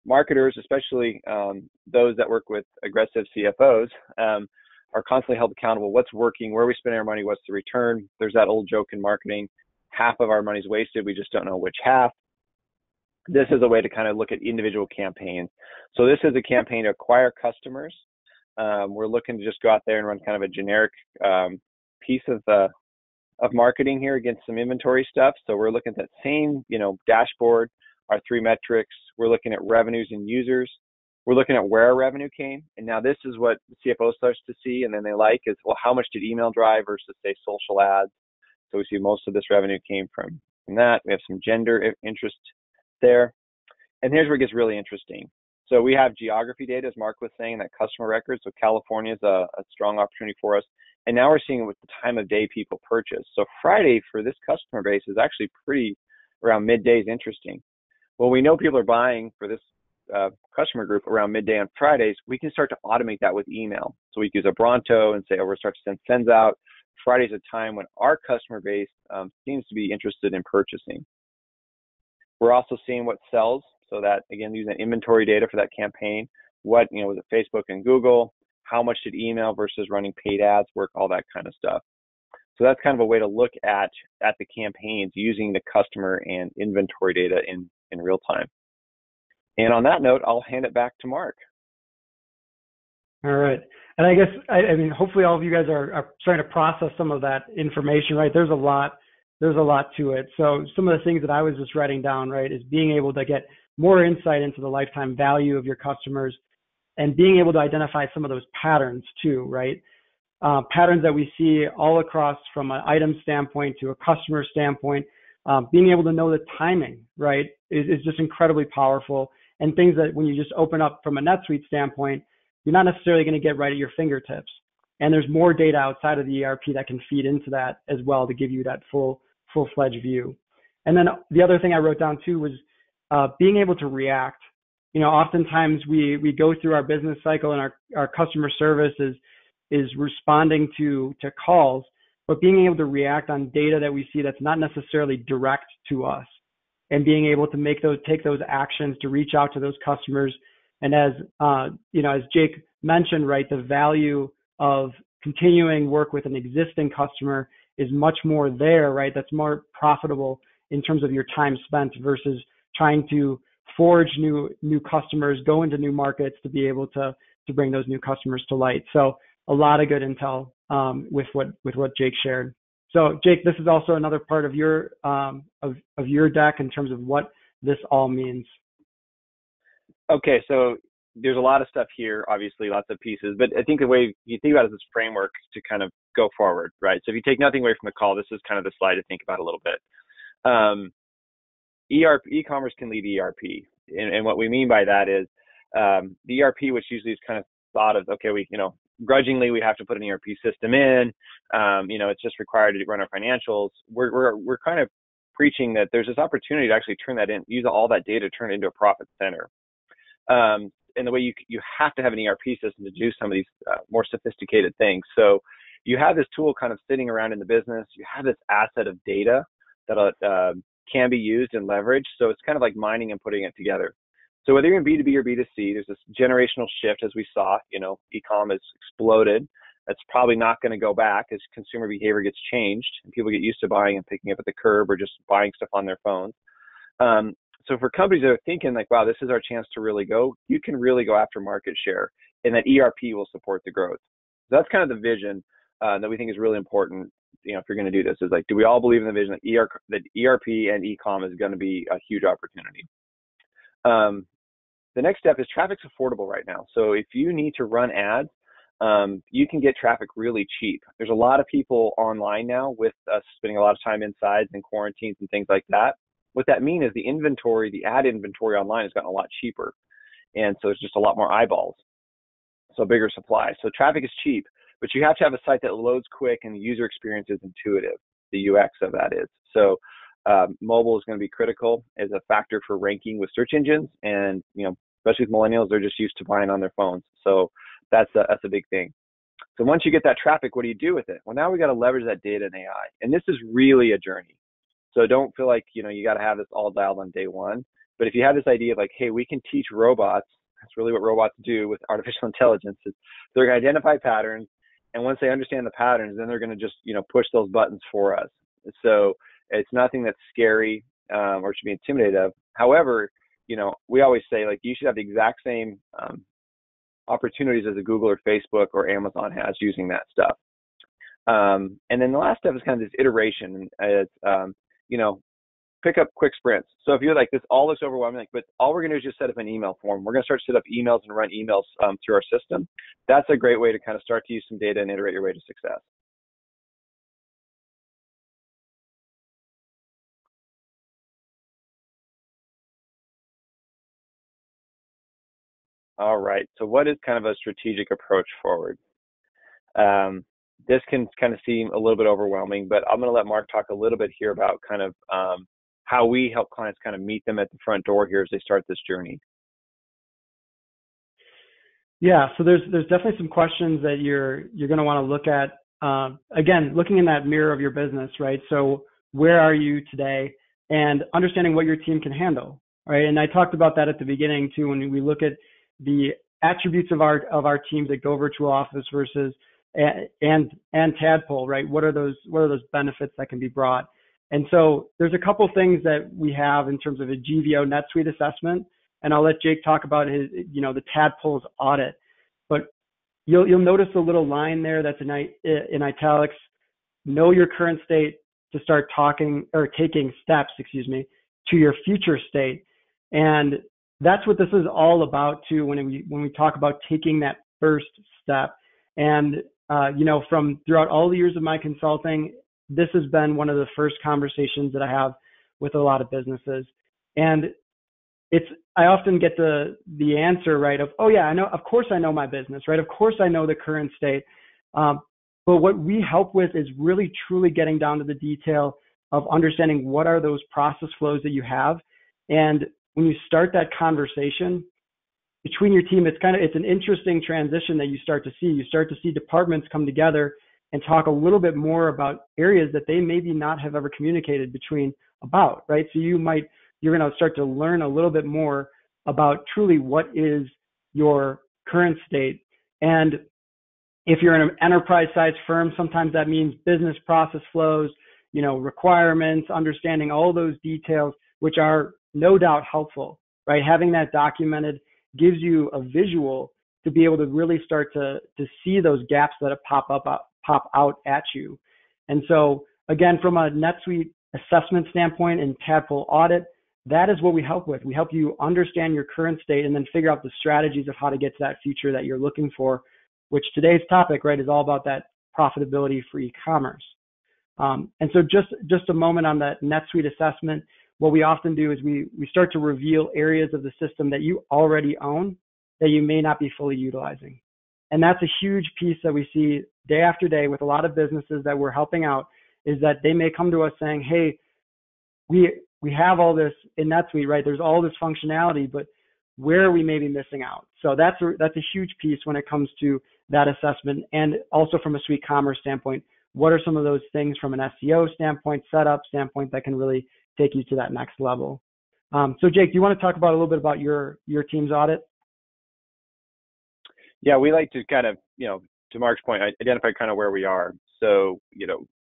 marketers, especially those that work with aggressive CFOs, are constantly held accountable. What's working? Where are we spending our money? What's the return? There's that old joke in marketing: half of our money's wasted. We just don't know which half. This is a way to kind of look at individual campaigns. So this is a campaign to acquire customers. We're looking to just go out there and run kind of a generic piece of marketing here against some inventory stuff. So we're looking at that same, dashboard, our 3 metrics. We're looking at revenues and users. We're looking at where our revenue came. And now this is what the CFO starts to see, and then they like is, well, how much did email drive versus, say, social ads? So we see most of this revenue came from that. We have some gender interest there. And here's where it gets really interesting. So we have geography data, as Mark was saying, that customer records. So California is a strong opportunity for us. And now we're seeing it with the time of day people purchase. So Friday for this customer base is actually pretty around midday is interesting. Well, we know people are buying for this customer group around midday on Fridays. We can start to automate that with email. So we can use a Bronto and say, oh, we're starting to send sends out. Friday's a time when our customer base seems to be interested in purchasing. We're also seeing what sells. So that, again, using inventory data for that campaign, what, was it Facebook and Google? How much did email versus running paid ads work? All that kind of stuff. So that's kind of a way to look at the campaigns using the customer and inventory data in real time. And on that note, I'll hand it back to Mark. All right. And I guess, I mean, hopefully all of you guys are starting to process some of that information, right? There's a lot to it. So some of the things that I was just writing down, right, is being able to get more insight into the lifetime value of your customers and being able to identify some of those patterns too, right? Patterns that we see all across from an item standpoint to a customer standpoint. Being able to know the timing, right, is just incredibly powerful, and things that when you just open up from a NetSuite standpoint, you're not necessarily going to get right at your fingertips. And there's more data outside of the ERP that can feed into that as well to give you that full-fledged view. And then the other thing I wrote down too was being able to react. Oftentimes we go through our business cycle and our customer service is responding to calls, but being able to react on data that we see that's not necessarily direct to us. and being able to take those actions to reach out to those customers. And as as Jake mentioned, right, the value of continuing work with an existing customer is much more there, right? That's more profitable in terms of your time spent versus trying to forge new customers, go into new markets to be able to bring those new customers to light. So a lot of good intel with what Jake shared. So Jake, this is also another part of your deck in terms of what this all means. Okay, so there's a lot of stuff here, obviously, lots of pieces, but I think the way you think about it is this framework to kind of go forward, right? So if you take nothing away from the call, this is kind of the slide to think about a little bit. E-commerce can lead ERP. And what we mean by that is the ERP, which usually is kind of thought of, okay, grudgingly, we have to put an ERP system in, it's just required to run our financials. We're kind of preaching that there's this opportunity to actually turn that in, use all that data, turn it into a profit center. And the way you have to have an ERP system to do some of these more sophisticated things. So you have this tool kind of sitting around in the business. You have this asset of data that can be used and leveraged. So it's kind of like mining and putting it together. So whether you're in B2B or B2C, there's this generational shift, as we saw. E-com has exploded. That's probably not going to go back as consumer behavior gets changed and people get used to buying and picking up at the curb or just buying stuff on their phones. So for companies that are thinking like, wow, this is our chance to really go, you can really go after market share, and that ERP will support the growth. So that's kind of the vision that we think is really important. If you're going to do this, is like, do we all believe in the vision that ERP and e-com is going to be a huge opportunity? The next step is traffic's affordable right now. So if you need to run ads, you can get traffic really cheap. There's a lot of people online now with us spending a lot of time inside and quarantines and things like that. What that means is the ad inventory online has gotten a lot cheaper. And so it's just a lot more eyeballs. So bigger supply. So traffic is cheap, but you have to have a site that loads quick and the user experience is intuitive. The UX of that is. So mobile is going to be critical as a factor for ranking with search engines. And, especially with millennials, they're just used to buying on their phones. So that's a big thing. So once you get that traffic, what do you do with it? Well, now we got to leverage that data and AI. And this is really a journey. So don't feel like, you got to have this all dialed on day one. But if you have this idea of like, hey, we can teach robots, that's really what robots do with artificial intelligence, is they're going to identify patterns. And once they understand the patterns, then they're going to just, push those buttons for us. So it's nothing that's scary or should be intimidated of. However, we always say, like, you should have the exact same opportunities as a Google or Facebook or Amazon has using that stuff. And then the last step is kind of this iteration. It's, pick up quick sprints. So if you're like, this all looks overwhelming, but all we're going to do is just set up an email form. We're going to start to set up emails and run emails through our system. That's a great way to kind of start to use some data and iterate your way to success. All right. So what is kind of a strategic approach forward? This can kind of seem a little bit overwhelming, but I'm going to let Mark talk a little bit here about kind of how we help clients kind of meet them at the front door here as they start this journey. Yeah, so there's definitely some questions that you're going to want to look at. Again, looking in that mirror of your business, right? So where are you today, and understanding what your team can handle, right? And I talked about that at the beginning too, when we look at the attributes of our teams at goVirtualOffice versus and Tadpull, right? What are those benefits that can be brought? And so there's a couple things that we have in terms of a GVO NetSuite assessment, and I'll let Jake talk about his, the Tadpull's audit. But you'll notice a little line there that's in italics. Know your current state to start taking steps, to your future state. And that's what this is all about too, when we talk about taking that first step. And from throughout all the years of my consulting, this has been one of the first conversations that I have with a lot of businesses. And I often get the answer, right, of, oh yeah, I know, of course I know my business, right? Of course I know the current state. But what we help with is really truly getting down to the detail of understanding what are those process flows that you have. And when you start that conversation between your team, it's an interesting transition that you start to see. You start to see departments come together and talk a little bit more about areas that they maybe not have ever communicated about, right? So you might you're going to start to learn a little bit more about truly what is your current state. And if you're in an enterprise-sized firm, sometimes that means business process flows, requirements, understanding all those details, which are no doubt helpful, right? Having that documented gives you a visual to be able to really start to see those gaps that pop out at you. And so again, from a NetSuite assessment standpoint and Tadpull audit, that is what we help with. We help you understand your current state and then figure out the strategies of how to get to that future that you're looking for, which today's topic, right, is all about that profitability for e-commerce. And so just a moment on that NetSuite assessment. What we often do is we start to reveal areas of the system that you already own that you may not be fully utilizing. And that's a huge piece that we see day after day with a lot of businesses that we're helping out, is that they may come to us saying, hey, we have all this in NetSuite, right? There's all this functionality, but where are we maybe missing out? So that's a huge piece when it comes to that assessment. And also from a suite commerce standpoint, what are some of those things from an SEO standpoint, setup standpoint that can really take you to that next level? So Jake, do you want to talk about a little bit about your team's audit? Yeah, we like to kind of, to Mark's point, identify kind of where we are. So,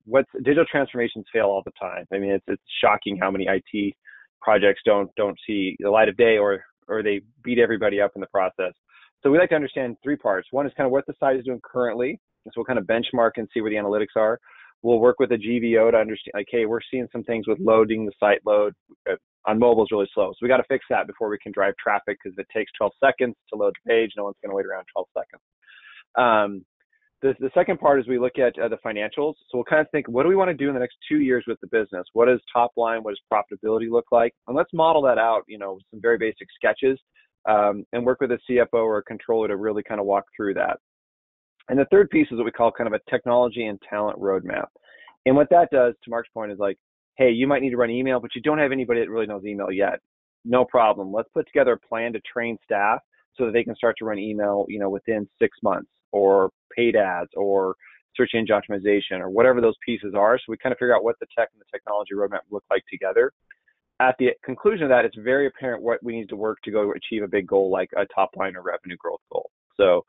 what's digital transformations fail all the time. I mean, it's shocking how many IT projects don't see the light of day, or they beat everybody up in the process. So we like to understand three parts. One is kind of what the site is doing currently. So we'll kind of benchmark and see where the analytics are. We'll work with a GVO to understand, like, hey, we're seeing some things with loading, the site load on mobile is really slow. So we got to fix that before we can drive traffic, because if it takes 12 seconds to load the page, no one's going to wait around 12 seconds. The second part is we look at the financials. So we'll kind of think, what do we want to do in the next 2 years with the business? What does top line, what does profitability look like? And let's model that out, with some very basic sketches, and work with a CFO or a controller to really kind of walk through that. And the third piece is what we call kind of a technology and talent roadmap. And what that does, to Mark's point, is like, hey, you might need to run email, but you don't have anybody that really knows email yet. No problem. Let's put together a plan to train staff so that they can start to run email, within 6 months, or paid ads, or search engine optimization, or whatever those pieces are. So we kind of figure out what the tech and the technology roadmap look like together. At the conclusion of that, it's very apparent what we need to work to go achieve a big goal, like a top line or revenue growth goal. So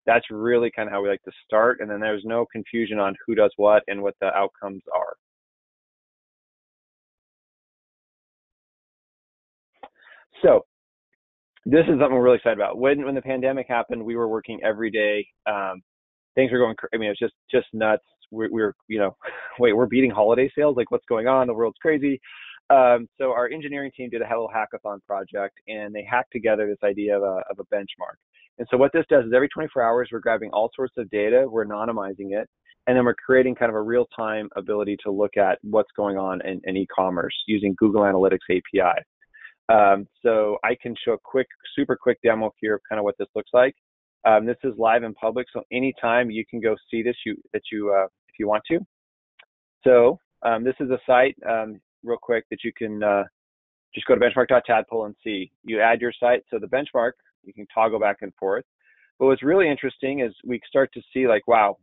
that's really kind of how we like to start. And then there's no confusion on who does what and what the outcomes are. So this is something we're really excited about. When the pandemic happened, we were working every day. Things were going, it's just nuts. We were, wait, we're beating holiday sales. Like, what's going on? The world's crazy. So our engineering team did a little hackathon project, and they hacked together this idea of a benchmark. And so what this does is every 24 hours, we're grabbing all sorts of data, we're anonymizing it, and then we're creating kind of a real-time ability to look at what's going on in e-commerce using Google Analytics API. So I can show a super quick demo here of kind of what this looks like. This is live in public, so anytime you can go see this if you want to. So this is a site, real quick, that you can just go to benchmark.tadpull and see. You add your site, so the benchmark, you can toggle back and forth. But what's really interesting is we start to see, like, wow,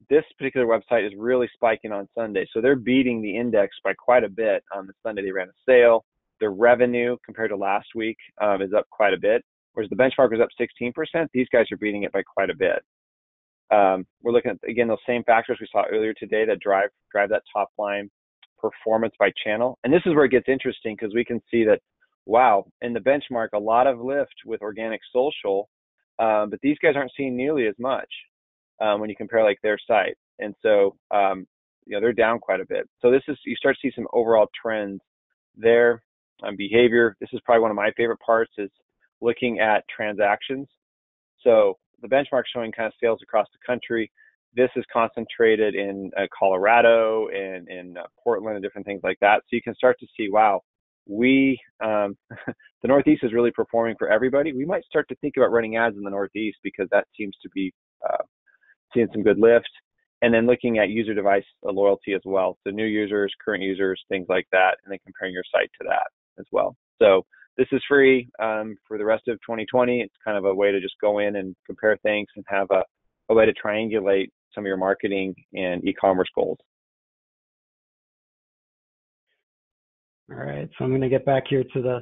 this particular website is really spiking on Sunday. So they're beating the index by quite a bit on the Sunday they ran a sale. Their revenue compared to last week is up quite a bit, whereas the benchmark was up 16%. These guys are beating it by quite a bit. We're looking at, again, those same factors we saw earlier today that drive that top line performance by channel. And this is where it gets interesting, because we can see that, wow, in the benchmark, a lot of lift with organic social, but these guys aren't seeing nearly as much when you compare like their site. And so, they're down quite a bit. So you start to see some overall trends there on behavior. This is probably one of my favorite parts, is looking at transactions. So the benchmark showing kind of sales across the country. This is concentrated in Colorado and in Portland and different things like that. So you can start to see, wow, the Northeast is really performing for everybody. We might start to think about running ads in the Northeast, because that seems to be seeing some good lift. And then looking at user device loyalty as well. So new users, current users, things like that, and then comparing your site to that as well. So this is free for the rest of 2020. It's kind of a way to just go in and compare things and have a way to triangulate some of your marketing and e-commerce goals. All right, so I'm going to get back here to the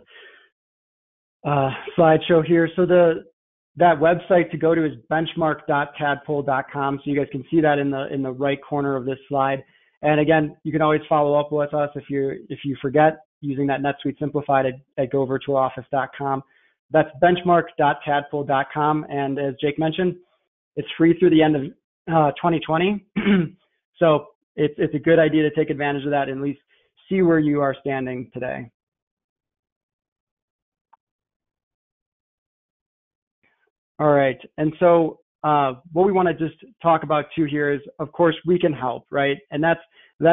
slideshow here. So that website to go to is benchmark.tadpull.com. So you guys can see that in the right corner of this slide. And again, you can always follow up with us if you forget using that NetSuite Simplified at goVirtualOffice.com. That's benchmark.tadpull.com. And as Jake mentioned, it's free through the end of 2020. So it's a good idea to take advantage of that and at least see where you are standing today. All right, and so what we want to just talk about too here is, of course, we can help, right? And that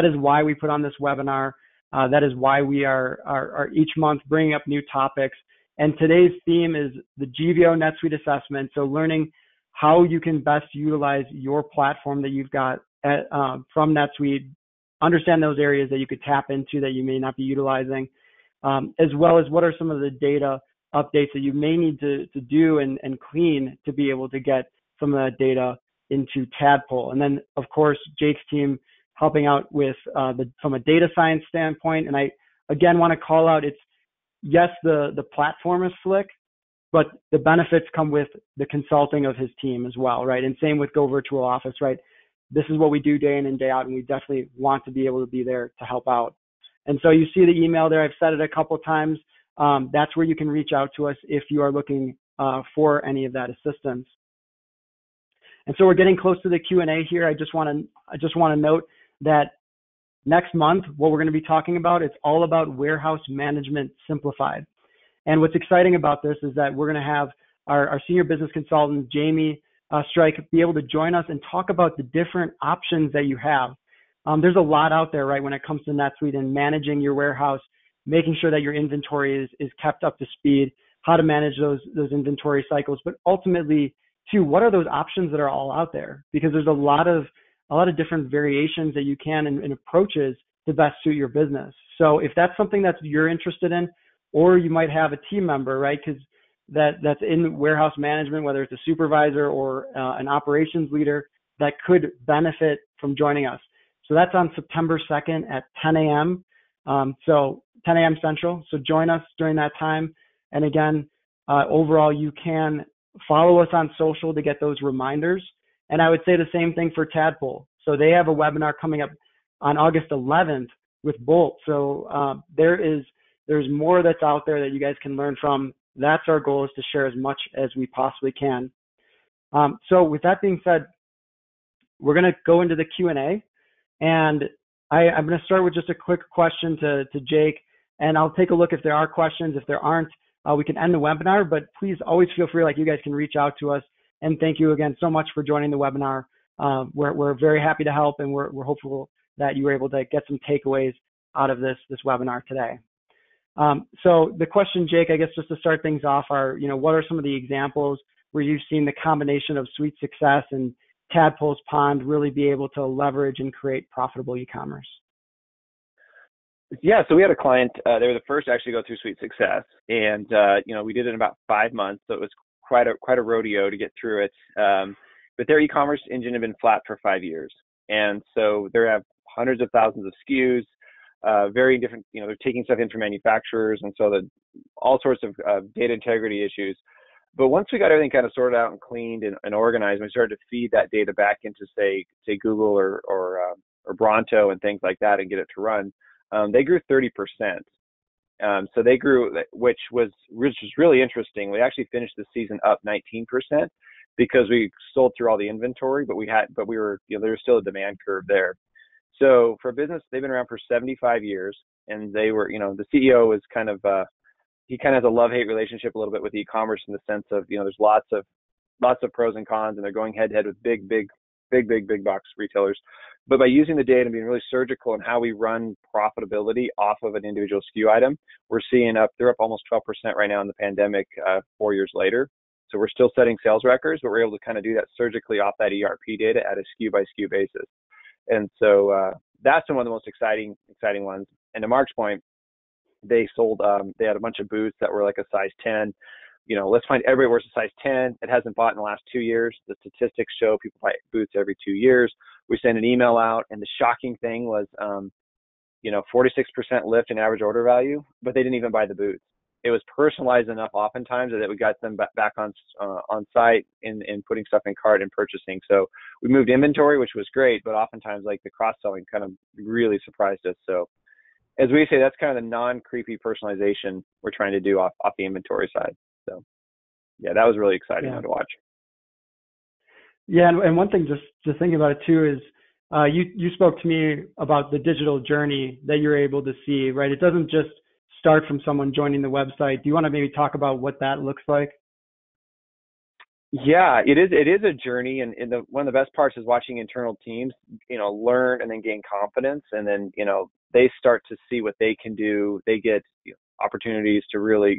is why we put on this webinar. That is why we are each month bringing up new topics. And today's theme is the GVO NetSuite assessment. So learning how you can best utilize your platform that you've got from NetSuite, understand those areas that you could tap into that you may not be utilizing, as well as what are some of the data updates that you may need to do and clean to be able to get some of that data into Tadpull. And then, of course, Jake's team helping out with from a data science standpoint. And I, again, want to call out, yes, the platform is slick, but the benefits come with the consulting of his team as well, right? And same with goVirtualOffice, right? This is what we do day in and day out, and we definitely want to be able to be there to help out. And so you see the email there. I've said it a couple of times. That's where you can reach out to us if you are looking for any of that assistance. And so we're getting close to the Q&A here. I just want to note that next month, what we're going to be talking about, it's all about warehouse management simplified. And what's exciting about this is that we're going to have our senior business consultant, Jamie Strike, be able to join us and talk about the different options that you have. There's a lot out there, right, when it comes to NetSuite and managing your warehouse, making sure that your inventory is kept up to speed, how to manage those inventory cycles, but ultimately, too, what are those options that are all out there? Because there's a lot of different variations that you can and approaches to best suit your business. So if that's something that you're interested in, or you might have a team member, right, because that's in warehouse management, whether it's a supervisor or an operations leader that could benefit from joining us. So that's on September 2nd at 10 a.m. So 10 a.m. Central. So join us during that time. And again, overall, you can follow us on social to get those reminders. And I would say the same thing for Tadpull. So they have a webinar coming up on August 11th with Bolt. So there's more that's out there that you guys can learn from. That's our goal, is to share as much as we possibly can. So with that being said, we're going to go into the Q&A. And I'm going to start with just a quick question to Jake, and I'll take a look if there are questions. If there aren't, we can end the webinar, but please always feel free, like you guys can reach out to us. And thank you again so much for joining the webinar. We're very happy to help, and we're hopeful that you were able to get some takeaways out of this webinar today. So the question, Jake, I guess just to start things off are, what are some of the examples where you've seen the combination of Suite success and Tadpull's Pond really be able to leverage and create profitable e-commerce? Yeah, so we had a client, they were the first to actually go through Suite Success, and we did it in about 5 months, so it was quite a rodeo to get through it. But their e-commerce engine had been flat for 5 years, and so they have hundreds of thousands of SKUs, very different. They're taking stuff in from manufacturers, and so all sorts of data integrity issues. But once we got everything kind of sorted out and cleaned and organized, we started to feed that data back into say Google or Bronto and things like that and get it to run. They grew 30%. So they grew, which was really interesting. We actually finished the season up 19% because we sold through all the inventory, but we were, there was still a demand curve there. So for a business, they've been around for 75 years, and they were, the CEO is kind of, he kind of has a love-hate relationship a little bit with e-commerce in the sense of, there's lots of pros and cons, and they're going head-to-head with big box retailers. But by using the data and being really surgical in how we run profitability off of an individual SKU item, we're seeing they're up almost 12% right now in the pandemic, 4 years later. So we're still setting sales records, but we're able to kind of do that surgically off that ERP data at a SKU by SKU basis. And so that's been one of the most exciting ones. And to Mark's point, they had a bunch of boots that were like a size 10. Let's find everybody wears a size 10. It hasn't bought in the last 2 years. The statistics show people buy boots every 2 years. We sent an email out, and the shocking thing was 46% lift in average order value, but they didn't even buy the boots. It was personalized enough oftentimes that it got them back on site in putting stuff in cart and purchasing. So we moved inventory, which was great, but oftentimes like the cross-selling kind of really surprised us. So as we say, that's kind of the non-creepy personalization we're trying to do off the inventory side. So yeah, that was really exciting to watch. Yeah, and one thing just thinking about it too is you spoke to me about the digital journey that you're able to see, right? It doesn't just start from someone joining the website. Do you want to maybe talk about what that looks like? Yeah, it is a journey, and one of the best parts is watching internal teams, learn and then gain confidence, and then they start to see what they can do. They get opportunities to really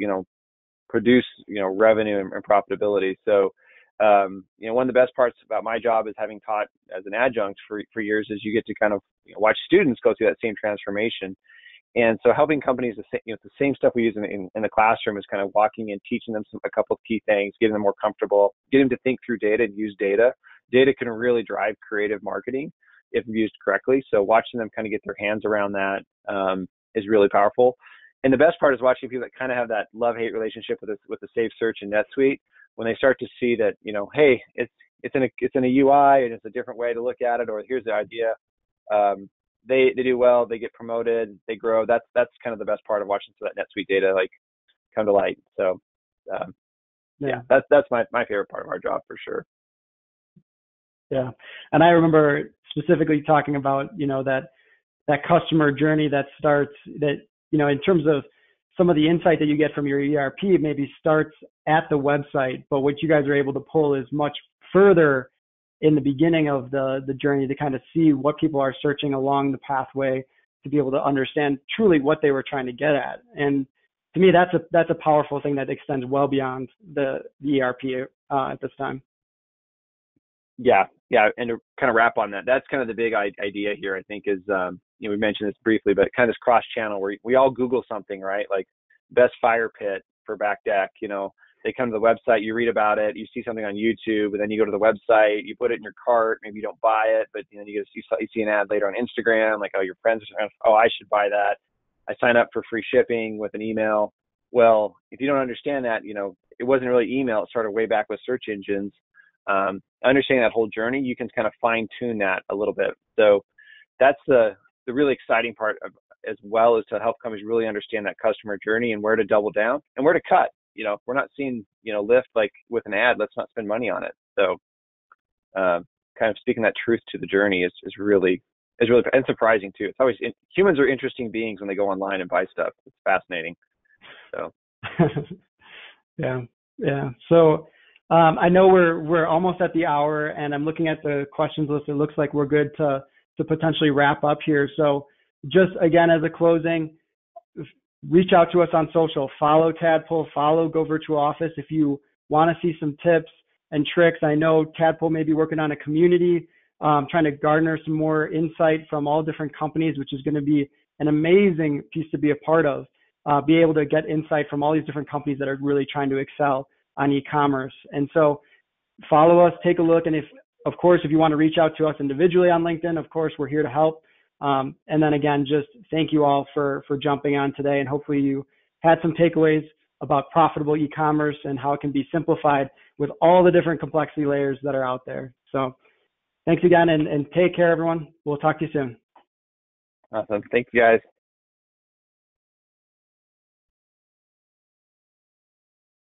produce revenue and profitability. So one of the best parts about my job is having taught as an adjunct for years is you get to kind of watch students go through that same transformation. And so helping companies, the same stuff we use in the classroom is kind of walking in, teaching them a couple of key things, getting them more comfortable, getting them to think through data and use data. Data can really drive creative marketing if used correctly. So watching them kind of get their hands around that is really powerful. And the best part is watching people that kind of have that love-hate relationship with the Safe Search and NetSuite. When they start to see that, hey, it's in a UI and it's a different way to look at it, or here's the idea. They do well, they get promoted, they grow. That's kind of the best part of watching that NetSuite data like come to light. So that's my favorite part of our job for sure. Yeah, and I remember specifically talking about that customer journey that starts that in terms of some of the insight that you get from your ERP maybe starts at the website, but what you guys are able to pull is much further in the beginning of the journey to kind of see what people are searching along the pathway to be able to understand truly what they were trying to get at. And to me, that's a powerful thing that extends well beyond the ERP at this time. Yeah. And to kind of wrap on that, that's kind of the big idea here, I think, is, we mentioned this briefly, but kind of this cross-channel where we all Google something, right? Like best fire pit for back deck, they come to the website, you read about it, you see something on YouTube, and then you go to the website, you put it in your cart, maybe you don't buy it, but you see an ad later on Instagram, like, oh, your friends are saying, oh, I should buy that. I sign up for free shipping with an email. Well, if you don't understand that, it wasn't really email. It started way back with search engines. Understanding that whole journey, you can kind of fine tune that a little bit. So that's the really exciting part as well, is to help companies really understand that customer journey and where to double down and where to cut. If we're not seeing, lift like with an ad, let's not spend money on it. So kind of speaking that truth to the journey is really and surprising too. It's always, humans are interesting beings when they go online and buy stuff. It's fascinating. So yeah. So I know we're almost at the hour, and I'm looking at the questions list. It looks like we're good to potentially wrap up here. So just again, as a closing, reach out to us on social, follow Tadpull, follow goVirtualOffice if you want to see some tips and tricks. I know Tadpull may be working on a community, trying to garner some more insight from all different companies, which is going to be an amazing piece to be a part of. Be able to get insight from all these different companies that are really trying to excel on e-commerce. And so follow us, take a look. And if you want to reach out to us individually on LinkedIn, of course, we're here to help. And then again, just thank you all for jumping on today. And hopefully you had some takeaways about profitable e-commerce and how it can be simplified with all the different complexity layers that are out there. So thanks again, and take care, everyone. We'll talk to you soon. Awesome. Thank you, guys.